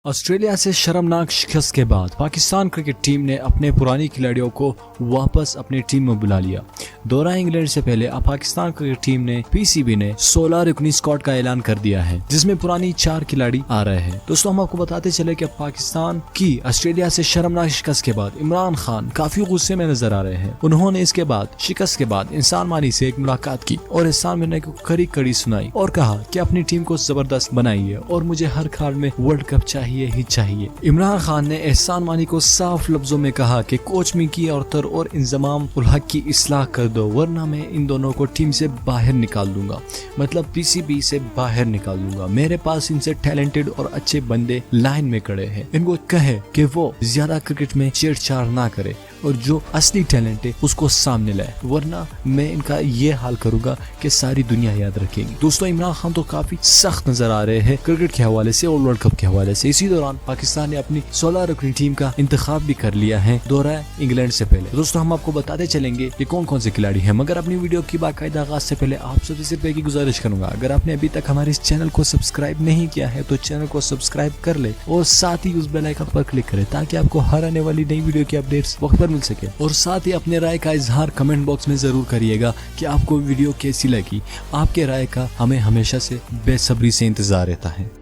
Australia से शर्मनाक शिकस्त के बाद पाकिस्तान क्रिकेट टीम ने अपने पुराने खिलाड़ियों को वापस अपनी टीम में बुला लिया। दौरा इंग्लैंड से पहले अब पाकिस्तान क्रिकेट टीम ने पीसीबी ने 16 रुकनी स्क्वाड का ऐलान कर दिया है, जिसमें पुरानी 4 खिलाड़ी आ रहे हैं। दोस्तों, हम आपको बताते चले कि पाकिस्तान की ऑस्ट्रेलिया से शर्मनाक शिकस्त के बाद इमरान खान काफी गुस्से में नजर आ रहे हैं। उन्होंने इसके बाद शिकस्त के बाद इंसान मानी से एक मुलाकात की और एहसान मानी को कड़ी कड़ी सुनाई और कहा कि अपनी टीम को जबरदस्त बनाइए और मुझे हर हाल में वर्ल्ड कप चाहिए ही चाहिए। इमरान खान ने एहसान मानी को साफ लफ्जों में कहा कि कोच मिकी अख्तर और इंजमाम उल हक की इस्लाह कर दो, वरना मैं इन दोनों को टीम से बाहर निकाल दूंगा, मतलब पीसीबी से बाहर निकाल दूंगा। मेरे पास इनसे टैलेंटेड और अच्छे बंदे लाइन में खड़े हैं। इनको कहे कि वो ज्यादा क्रिकेट में छेड़छाड़ ना करे और जो असली टैलेंट है उसको सामने लाए, वरना मैं इनका ये हाल करूंगा कि सारी दुनिया याद रखेगी। दोस्तों, इमरान खान तो काफी सख्त नजर आ रहे हैं क्रिकेट के हवाले से और वर्ल्ड कप के हवाले से। इसी दौरान पाकिस्तान ने अपनी 16 रुकनी टीम का इंतखाब भी कर लिया है दौरा इंग्लैंड से पहले। दोस्तों, हम आपको बताते चलेंगे कि कौन कौन से खिलाड़ी हैं, मगर अपनी वीडियो की बाकायदा आगाज से पहले आप सबसे सिर्फ एक ही गुजारिश करूंगा, अगर आपने अभी तक हमारे इस चैनल को सब्सक्राइब नहीं किया है तो चैनल को सब्सक्राइब कर ले और साथ ही उस बेल आइकन पर क्लिक करें ताकि आपको हर आने वाली नई वीडियो की अपडेट्स वक्त पर मिल सके। और साथ ही अपने राय का इजहार कमेंट बॉक्स में जरूर करिएगा कि आपको वीडियो कैसी लगी। आपके राय का हमें हमेशा से बेसब्री से इंतजार रहता है।